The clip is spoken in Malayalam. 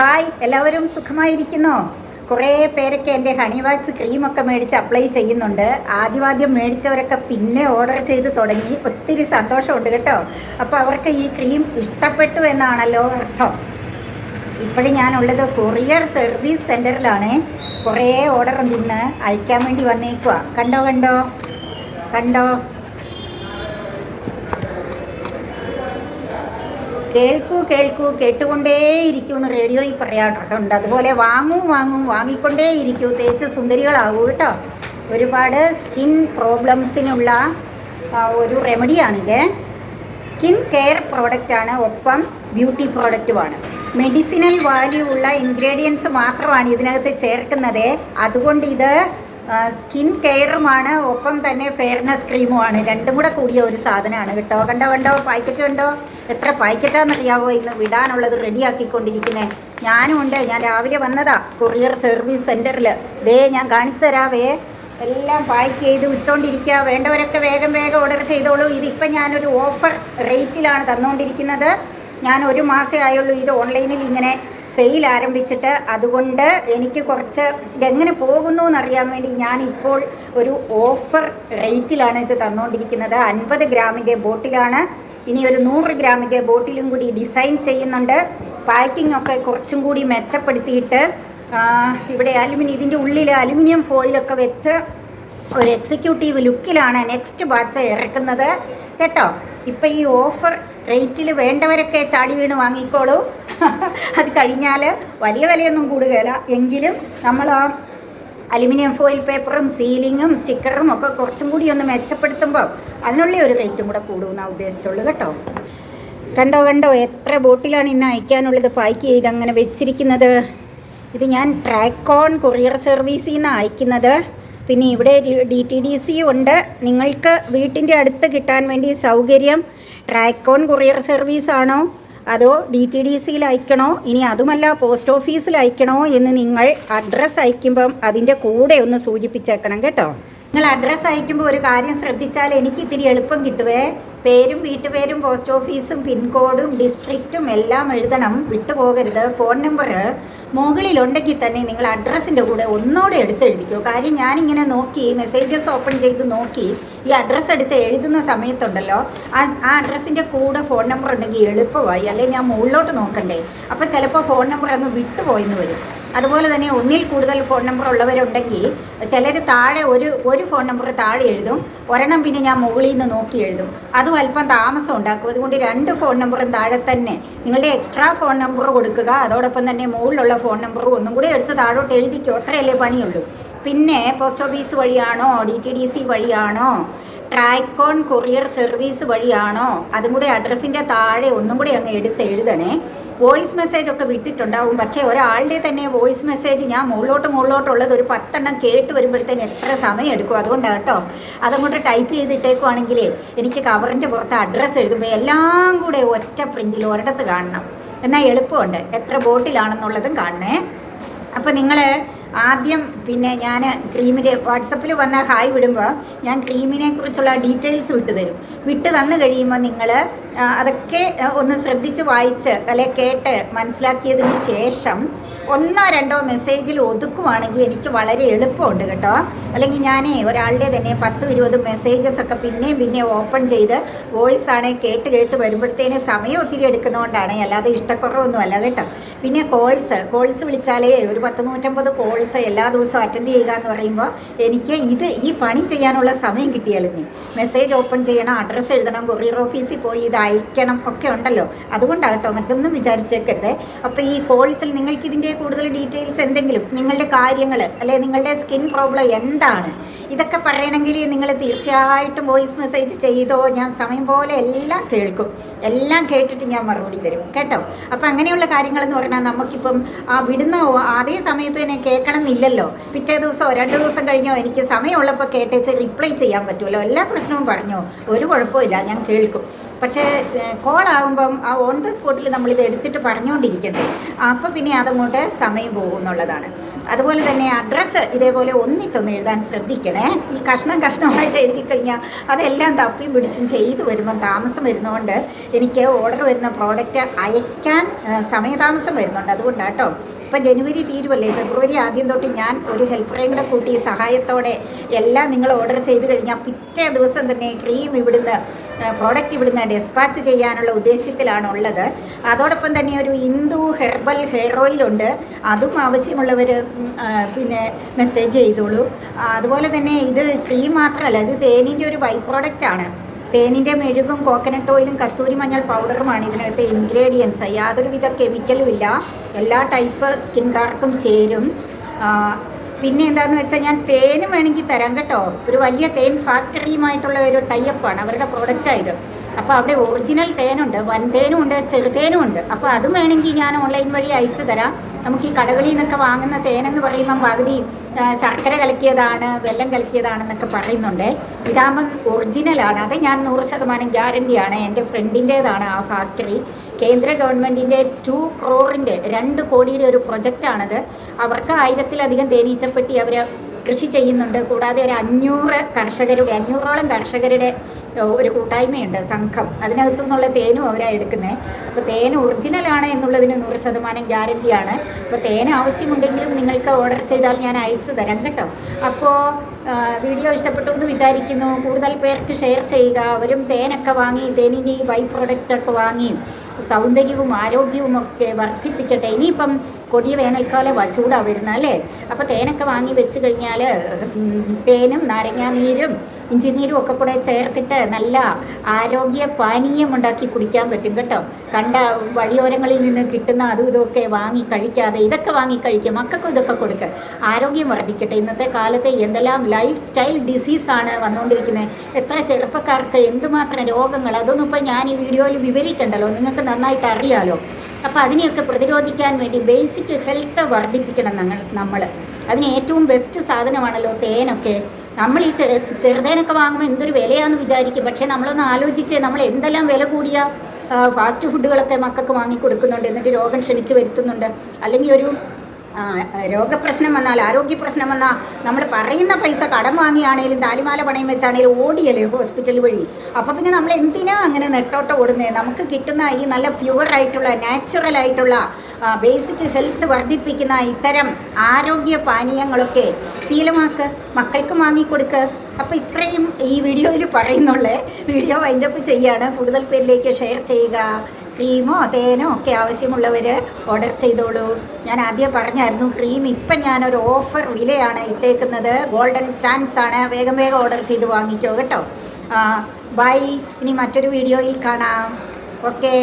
ഹായ്, എല്ലാവരും സുഖമായിരിക്കുന്നോ? കുറേ പേരൊക്കെ എൻ്റെ ഹണി വാക്സ് ക്രീമൊക്കെ മേടിച്ച് അപ്ലൈ ചെയ്യുന്നുണ്ട്. ആദ്യം മേടിച്ചവരൊക്കെ പിന്നെ ഓർഡർ ചെയ്ത് തുടങ്ങി. ഒത്തിരി സന്തോഷമുണ്ട് കേട്ടോ. അപ്പോൾ അവർക്ക് ഈ ക്രീം ഇഷ്ടപ്പെട്ടു എന്നാണല്ലോ അർത്ഥം. ഇപ്പോഴും ഞാനുള്ളത് കൊറിയർ സർവീസ് സെൻറ്ററിലാണ്. കുറേ ഓർഡർ നിന്ന് അയക്കാൻ വേണ്ടി വന്നേക്കുക. കണ്ടോ കേൾക്കൂ കേട്ടുകൊണ്ടേയിരിക്കുമെന്ന് റേഡിയോയിൽ പറയാറുണ്ട്. അതുപോലെ വാങ്ങിക്കൊണ്ടേയിരിക്കൂ, തേച്ച് സുന്ദരികളാകൂ കേട്ടോ. ഒരുപാട് സ്കിൻ പ്രോബ്ലംസിനുള്ള ഒരു റെമഡിയാണിത്. സ്കിൻ കെയർ പ്രോഡക്റ്റാണ്, ഒപ്പം ബ്യൂട്ടി പ്രോഡക്റ്റുമാണ്. മെഡിസിനൽ വാല്യൂ ഉള്ള ഇൻഗ്രീഡിയൻസ് മാത്രമാണ് ഇതിനകത്ത് ചേർക്കുന്നത്. അതുകൊണ്ട് ഇത് സ്കിൻ കെയറുമാണ്, ഒപ്പം തന്നെ ഫെയർനെസ് ക്രീമുമാണ്. രണ്ടും കൂടെ കൂടിയ ഒരു സാധനമാണ് കേട്ടോ. കണ്ടോ പാക്കറ്റ് കണ്ടോ? എത്ര പാക്കറ്റാണെന്നറിയാവോ ഇന്ന് വിടാനുള്ളത് റെഡിയാക്കിക്കൊണ്ടിരിക്കുന്നത്. ഞാനും ഉണ്ട്. ഞാൻ രാവിലെ വന്നതാ കൊറിയർ സർവീസ് സെൻറ്ററിൽ. ഞാൻ കാണിച്ചു തരാവേ. എല്ലാം പാക്ക് ചെയ്ത് വിട്ടുകൊണ്ടിരിക്കുക. വേണ്ടവരൊക്കെ വേഗം ഓർഡർ ചെയ്തോളൂ. ഇതിപ്പം ഞാനൊരു ഓഫർ റേറ്റിലാണ് തന്നുകൊണ്ടിരിക്കുന്നത്. ഞാൻ 1 മാസമേ ആയുള്ളൂ ഇത് ഓൺലൈനിൽ ഇങ്ങനെ സെയിൽ ആരംഭിച്ചിട്ട്. അതുകൊണ്ട് എനിക്ക് കുറച്ച് ഇതെങ്ങനെ പോകുന്നു എന്നറിയാൻ വേണ്ടി ഞാനിപ്പോൾ ഒരു ഓഫർ റേറ്റിലാണ് ഇത് തന്നുകൊണ്ടിരിക്കുന്നത്. 50 ഗ്രാമിൻ്റെ ബോട്ടിലാണ്. ഇനി ഒരു 100 ഗ്രാമിൻ്റെ ബോട്ടിലും കൂടി ഡിസൈൻ ചെയ്യുന്നുണ്ട്. പാക്കിംഗ് ഒക്കെ കുറച്ചും കൂടി മെച്ചപ്പെടുത്തിയിട്ട് ഇവിടെ ഇതിൻ്റെ ഉള്ളിൽ അലുമിനിയം ഫോയിലൊക്കെ വെച്ച് ഒരു എക്സിക്യൂട്ടീവ് ലുക്കിലാണ് നെക്സ്റ്റ് ബാച്ച് ഇറക്കുന്നത് കേട്ടോ. ഇപ്പം ഈ ഓഫർ റേറ്റിൽ വേണ്ടവരൊക്കെ ചാടി വീണ് വാങ്ങിക്കോളൂ. അത് കഴിഞ്ഞാൽ വലിയ വിലയൊന്നും കൂടുകയില്ല. എങ്കിലും നമ്മൾ ആ അലുമിനിയം ഫോയിൽ പേപ്പറും സീലിങ്ങും സ്റ്റിക്കറും ഒക്കെ കുറച്ചും കൂടി ഒന്ന് മെച്ചപ്പെടുത്തുമ്പോൾ അതിനുള്ള ഒരു റേറ്റും കൂടെ കൂടുമെന്നാണ് ഉദ്ദേശിച്ചുള്ളൂ കേട്ടോ. കണ്ടോ എത്ര ബോട്ടിലാണ് ഇന്ന് അയക്കാനുള്ളത് പാക്ക് ചെയ്ത് അങ്ങനെ വെച്ചിരിക്കുന്നത്. ഇത് ഞാൻ ട്രാക്കോൺ കൊറിയർ സർവീസിൽ നിന്നാണ് അയക്കുന്നത്. പിന്നെ ഇവിടെ DTDC ഉണ്ട്. നിങ്ങൾക്ക് വീട്ടിൻ്റെ അടുത്ത് കിട്ടാൻ വേണ്ടി സൗകര്യം ട്രാക്കോൺ കൊറിയർ സർവീസാണോ അതോ DTDCയിൽ അയക്കണോ, ഇനി അതുമല്ല പോസ്റ്റ് ഓഫീസിൽ അയക്കണോ എന്ന് നിങ്ങൾ അഡ്രസ്സ് അയക്കുമ്പം അതിൻ്റെ കൂടെ ഒന്ന് സൂചിപ്പിച്ചേക്കണം കേട്ടോ. നിങ്ങൾ അഡ്രസ്സ് അയക്കുമ്പോൾ ഒരു കാര്യം ശ്രദ്ധിച്ചാൽ എനിക്ക് ഇത്തിരി എളുപ്പം കിട്ടുവേ. പേരും വീട്ടുപേരും പോസ്റ്റ് ഓഫീസും പിൻകോഡും ഡിസ്ട്രിക്റ്റും എല്ലാം എഴുതണം, വിട്ടുപോകരുത്. ഫോൺ നമ്പർ മുകളിലുണ്ടെങ്കിൽ തന്നെ നിങ്ങൾ അഡ്രസ്സിൻ്റെ കൂടെ ഒന്നോടെ എഴുതിക്കോ. കാര്യം ഞാനിങ്ങനെ നോക്കി മെസ്സേജസ് ഓപ്പൺ ചെയ്ത് നോക്കി ഈ അഡ്രസ്സ് എടുത്ത് എഴുതുന്ന സമയത്തുണ്ടല്ലോ ആ അഡ്രസ്സിൻ്റെ കൂടെ ഫോൺ നമ്പർ ഉണ്ടെങ്കിൽ എളുപ്പമായി. അല്ലെങ്കിൽ ഞാൻ മുകളിലോട്ട് നോക്കണ്ടേ, അപ്പോൾ ചിലപ്പോൾ ഫോൺ നമ്പർ അങ്ങ് വിട്ടുപോയെന്ന് വരും. അതുപോലെ തന്നെ ഒന്നിൽ കൂടുതൽ ഫോൺ നമ്പർ ഉള്ളവരുണ്ടെങ്കിൽ ചിലർ താഴെ ഒരു ഫോൺ നമ്പർ താഴെ എഴുതും, ഒരെണ്ണം പിന്നെ ഞാൻ മുകളിൽ നിന്ന് നോക്കി എഴുതും. അതും അല്പം താമസം ഉണ്ടാക്കും. അതുകൊണ്ട് 2 ഫോൺ നമ്പറും താഴെ തന്നെ നിങ്ങളുടെ എക്സ്ട്രാ ഫോൺ നമ്പർ കൊടുക്കുക. അതോടൊപ്പം തന്നെ മുകളിലുള്ള ഫോൺ നമ്പറും ഒന്നും കൂടി എടുത്ത് താഴോട്ട് എഴുതിക്കോ. അത്രയല്ലേ പണിയുള്ളൂ. പിന്നെ പോസ്റ്റ് ഓഫീസ് വഴിയാണോ, DTDC വഴിയാണോ, ട്രാക്കോൺ കൊറിയർ സർവീസ് വഴിയാണോ, അതും കൂടെ അഡ്രസ്സിൻ്റെ താഴെ ഒന്നും കൂടി അങ്ങ് എടുത്ത് എഴുതണേ. വോയിസ് മെസ്സേജ് ഒക്കെ വിട്ടിട്ടുണ്ടാവും. പക്ഷേ ഒരാളുടെ തന്നെ വോയിസ് മെസ്സേജ് ഞാൻ മുകളിലോട്ടുള്ളത് ഒരു 10 എണ്ണം കേട്ട് വരുമ്പോഴത്തേന് എത്ര സമയം എടുക്കും. അതുകൊണ്ടാണ് കേട്ടോ. അതങ്ങോട്ട് ടൈപ്പ് ചെയ്തിട്ടേക്കുവാണെങ്കിൽ എനിക്ക് കവറിൻ്റെ പുറത്ത് അഡ്രസ്സ് എഴുതുമ്പോൾ എല്ലാം കൂടെ ഒറ്റ പ്രിൻറ്റിൽ ഒരിടത്ത് കാണണം. എന്നാൽ എളുപ്പമുണ്ട്. എത്ര ബോട്ടിലാണെന്നുള്ളതും കാണണേ. അപ്പോൾ നിങ്ങൾ ആദ്യം പിന്നെ ഞാൻ ക്രീമിൻ്റെ വാട്സപ്പിൽ വന്ന ഹായ് വിടുമ്പോൾ ഞാൻ ക്രീമിനെ കുറിച്ചുള്ള ഡീറ്റെയിൽസ് വിട്ട് തന്നു കഴിയുമ്പോൾ നിങ്ങൾ അതൊക്കെ ഒന്ന് ശ്രദ്ധിച്ച് വായിച്ച് കേട്ട് മനസ്സിലാക്കിയതിന് ശേഷം 1-2 മെസ്സേജിൽ ഒതുക്കുവാണെങ്കിൽ എനിക്ക് വളരെ എളുപ്പമുണ്ട് കേട്ടോ. അല്ലെങ്കിൽ ഞാനേ ഒരാളുടെ തന്നെ 10-20 മെസ്സേജസ് ഒക്കെ പിന്നെയും ഓപ്പൺ ചെയ്ത് വോയിസ് ആണേ കേട്ട് വരുമ്പോഴത്തേന് സമയം ഒത്തിരി എടുക്കുന്നതുകൊണ്ടാണ്, അല്ലാതെ ഇഷ്ടക്കുറവൊന്നും അല്ല കേട്ടോ. പിന്നെ കോൾസ് വിളിച്ചാലേ ഒരു 150 കോൾസ് എല്ലാ ദിവസവും അറ്റൻഡ് ചെയ്യുക എന്ന് പറയുമ്പോൾ എനിക്ക് ഈ പണി ചെയ്യാനുള്ള സമയം കിട്ടിയാലും മെസ്സേജ് ഓപ്പൺ ചെയ്യണം, അഡ്രസ്സ് എഴുതണം, കൊറിയർ ഓഫീസിൽ പോയി ഇത് അയക്കണം ഒക്കെ ഉണ്ടല്ലോ. അതുകൊണ്ടാകട്ടോ, മറ്റൊന്നും വിചാരിച്ചേക്കരുത്. അപ്പോൾ ഈ കോൾസിൽ നിങ്ങൾക്ക് ഇതിൻ്റെ കൂടുതൽ ഡീറ്റെയിൽസ് എന്തെങ്കിലും നിങ്ങളുടെ കാര്യങ്ങൾ അല്ലെങ്കിൽ നിങ്ങളുടെ സ്കിൻ പ്രോബ്ലം എന്താണ് ഇതൊക്കെ പറയണമെങ്കിൽ നിങ്ങൾ തീർച്ചയായിട്ടും വോയിസ് മെസ്സേജ് ചെയ്തോ. ഞാൻ സമയം പോലെ എല്ലാം കേൾക്കും. എല്ലാം കേട്ടിട്ട് ഞാൻ മറുപടി തരും കേട്ടോ. അപ്പോൾ അങ്ങനെയുള്ള കാര്യങ്ങളെന്ന് പറഞ്ഞാൽ നമുക്കിപ്പം വിടുന്ന അതേ സമയത്ത് തന്നെ കേൾക്കണം എന്നില്ലല്ലോ. പിറ്റേ ദിവസമോ 2 ദിവസം കഴിഞ്ഞോ എനിക്ക് സമയമുള്ളപ്പോൾ കേട്ടേച്ച് റിപ്ലൈ ചെയ്യാൻ പറ്റുമല്ലോ. എല്ലാ പ്രശ്നവും പറഞ്ഞോ, ഒരു കുഴപ്പമില്ല, ഞാൻ കേൾക്കും. പക്ഷേ കോളാകുമ്പം ആ ഓൺ ദ സ്പോട്ടിൽ നമ്മളിത് എടുത്തിട്ട് പറഞ്ഞുകൊണ്ടിരിക്കണ്ടേ. അപ്പോൾ പിന്നെ അതങ്ങോട്ട് സമയം പോകും എന്നുള്ളതാണ്. അതുപോലെ തന്നെ അഡ്രസ്സ് ഇതേപോലെ ഒന്നിച്ചൊന്ന് എഴുതാൻ ശ്രദ്ധിക്കണേ. ഈ കഷ്ണമായിട്ട് എഴുതി കഴിഞ്ഞാൽ അതെല്ലാം തപ്പി പിടിച്ചും ചെയ്തു വരുമ്പം താമസം വരുന്നതുകൊണ്ട് എനിക്ക് ഓർഡർ വരുന്ന പ്രോഡക്റ്റ് അയക്കാൻ സമയതാമസം വരുന്നുണ്ട്. അതുകൊണ്ടാണ് കേട്ടോ. ഇപ്പം ജനുവരി തീരുവല്ലേ, ഫെബ്രുവരി ആദ്യം തൊട്ട് ഞാൻ ഒരു ഹെൽപ്പറേയും കൂടെ കൂട്ടി സഹായത്തോടെ എല്ലാം നിങ്ങൾ ഓർഡർ ചെയ്ത് കഴിഞ്ഞാൽ പിറ്റേ ദിവസം തന്നെ ക്രീം പ്രോഡക്റ്റ് ഇവിടുന്ന് ഡെസ്പാച്ച് ചെയ്യാനുള്ള ഉദ്ദേശത്തിലാണ് ഉള്ളത്. അതോടൊപ്പം തന്നെ ഒരു ഇന്ദു ഹെർബൽ ഹെയർ ഓയിലുണ്ട്, അതും ആവശ്യമുള്ളവർ പിന്നെ മെസ്സേജ് ചെയ്തോളൂ. അതുപോലെ തന്നെ ഇത് ക്രീം മാത്രമല്ല, ഇത് തേനിൻ്റെ ഒരു ബൈ പ്രോഡക്റ്റാണ്. തേനിൻ്റെ മെഴുകും കോക്കനട്ട് ഓയിലും കസ്തൂരി മഞ്ഞൾ പൗഡറുമാണ് ഇതിനകത്തെ ഇൻഗ്രീഡിയൻസ്. യാതൊരുവിധ കെമിക്കലും ഇല്ല, എല്ലാ ടൈപ്പ് സ്കിൻകാർക്കും ചേരും. പിന്നെ എന്താണെന്ന് വെച്ചാൽ ഞാൻ തേനും വേണമെങ്കിൽ തരാം കേട്ടോ. ഒരു വലിയ തേൻ ഫാക്ടറിയുമായിട്ടുള്ള ഒരു ടൈപ്പാണ് അവരുടെ പ്രോഡക്റ്റായത്. അപ്പോൾ അവിടെ ഒറിജിനൽ തേനുണ്ട്, വൻതേനും ഉണ്ട്, ചെറുതേനും ഉണ്ട്. അപ്പോൾ അതും വേണമെങ്കിൽ ഞാൻ ഓൺലൈൻ വഴി അയച്ചു തരാം. നമുക്ക് ഈ കടകളിൽ നിന്നൊക്കെ വാങ്ങുന്ന തേനെന്ന് പറയുമ്പം പകുതി ശർക്കര കലക്കിയതാണ്, വെല്ലം കലക്കിയതാണെന്നൊക്കെ പറയുന്നുണ്ട്. ഇതാകുമ്പം ഒറിജിനലാണ്. അത് ഞാൻ 100% ഗ്യാരണ്ടിയാണ്. എൻ്റെ ഫ്രണ്ടിൻ്റേതാണ് ആ ഫാക്ടറി. കേന്ദ്ര ഗവൺമെൻറ്റിൻ്റെ 2 crore 2 കോടിയുടെ ഒരു പ്രൊജക്റ്റാണത്. അവർക്ക് 1000-ലധികം തേനീച്ചപ്പെട്ടി അവർ കൃഷി ചെയ്യുന്നുണ്ട്. കൂടാതെ ഒരു 500ഓളം കർഷകരുടെ ഒരു കൂട്ടായ്മയുണ്ട്, സംഘം. അതിനകത്തു നിന്നുള്ള തേനും അവരാണ് എടുക്കുന്നത്. അപ്പോൾ തേൻ ഒറിജിനലാണ് എന്നുള്ളതിന് 100% ഗ്യാരണ്ടിയാണ്. അപ്പോൾ തേൻ ആവശ്യമുണ്ടെങ്കിലും നിങ്ങൾക്ക് ഓർഡർ ചെയ്താൽ ഞാൻ അയച്ചു തരാം കേട്ടോ. അപ്പോൾ വീഡിയോ ഇഷ്ടപ്പെട്ടു എന്ന് വിചാരിക്കുന്നു. കൂടുതൽ പേർക്ക് ഷെയർ ചെയ്യുക. അവരും തേനൊക്കെ വാങ്ങി, തേനിൻ്റെ ഈ ബൈ പ്രോഡക്റ്റൊക്കെ വാങ്ങി സൗന്ദര്യവും ആരോഗ്യവും ഒക്കെ വർദ്ധിപ്പിക്കട്ടെ. ഇനിയിപ്പം കൊടിയ വേനൽക്കാലം ചൂടാണ് വരുന്നത് അല്ലേ. അപ്പോൾ തേനൊക്കെ വാങ്ങി വെച്ച് കഴിഞ്ഞാൽ തേനും നാരങ്ങാനീരും ഇഞ്ചിനീരും ഒക്കെ കൂടെ ചേർത്തിട്ട് നല്ല ആരോഗ്യ പാനീയം ഉണ്ടാക്കി കുടിക്കാൻ പറ്റും കേട്ടോ. കണ്ട വഴിയോരങ്ങളിൽ നിന്ന് കിട്ടുന്ന അതും ഇതൊക്കെ വാങ്ങി കഴിക്കാതെ ഇതൊക്കെ വാങ്ങി കഴിക്കുക. മക്കൾക്കും ഇതൊക്കെ കൊടുക്കുക, ആരോഗ്യം വർദ്ധിക്കട്ടെ. ഇന്നത്തെ കാലത്ത് എന്തെല്ലാം ലൈഫ് സ്റ്റൈൽ ഡിസീസാണ് വന്നുകൊണ്ടിരിക്കുന്നത്. എത്ര ചെറുപ്പക്കാർക്ക് എന്തുമാത്രം രോഗങ്ങൾ, അതൊന്നും ഇപ്പോൾ ഞാൻ ഈ വീഡിയോയിൽ വിവരിക്കണ്ടല്ലോ, നിങ്ങൾക്ക് നന്നായിട്ട് അറിയാലോ. അപ്പോൾ അതിനെയൊക്കെ പ്രതിരോധിക്കാൻ വേണ്ടി ബേസിക് ഹെൽത്ത് വർദ്ധിപ്പിക്കണം നമ്മൾ. അതിന് ഏറ്റവും ബെസ്റ്റ് സാധനമാണല്ലോ തേനൊക്കെ. നമ്മൾ ഈ ചെറുതേനൊക്കെ വാങ്ങുമ്പോൾ എന്തൊരു വിലയാണെന്ന് വിചാരിക്കും. പക്ഷേ നമ്മളൊന്ന് ആലോചിച്ച്, നമ്മൾ എന്തെല്ലാം വില കൂടിയ ഫാസ്റ്റ് ഫുഡുകളൊക്കെ മക്കൾക്ക് വാങ്ങിക്കൊടുക്കുന്നുണ്ട്, എന്നിട്ട് രോഗം ക്ഷണിച്ച് വരുത്തുന്നുണ്ട്. അല്ലെങ്കിൽ ഒരു രോഗപ്രശ്നം വന്നാൽ, ആരോഗ്യ പ്രശ്നം വന്നാൽ നമ്മൾ പറയുന്ന പൈസ കടം വാങ്ങിയാണേലും താലിമാല പണയം വെച്ചാണേലും ഓടിയല്ലേ ഹോസ്പിറ്റൽ വഴി. അപ്പോൾ പിന്നെ നമ്മൾ എന്തിനാ അങ്ങനെ നെട്ടോട്ട് ഓടുന്നത്? നമുക്ക് കിട്ടുന്ന ഈ നല്ല പ്യുവറായിട്ടുള്ള നാച്ചുറലായിട്ടുള്ള ബേസിക് ഹെൽത്ത് വർദ്ധിപ്പിക്കുന്ന ഇത്തരം ആരോഗ്യ പാനീയങ്ങളൊക്കെ ശീലമാക്ക്, മക്കൾക്ക് വാങ്ങിക്കൊടുക്കുക. അപ്പോൾ ഇത്രയും ഈ വീഡിയോയിൽ പറയുന്നുള്ളേ. വീഡിയോ വൈൻഡപ്പ് ചെയ്യാണ്. കൂടുതൽ പേരിലേക്ക് ഷെയർ ചെയ്യുക. ക്രീമോ തേനോ ഒക്കെ ആവശ്യമുള്ളവർ ഓർഡർ ചെയ്തോളൂ. ഞാൻ ആദ്യം പറഞ്ഞായിരുന്നു, ക്രീം ഇപ്പം ഞാനൊരു ഓഫർ വിലയാണ് ഇട്ടേക്കുന്നത്. ഗോൾഡൻ ചാൻസ് ആണ്. വേഗം ഓർഡർ ചെയ്ത് വാങ്ങിക്കോ കേട്ടോ. ബൈ. ഇനി മറ്റൊരു വീഡിയോയിൽ കാണാം. ഓക്കേ.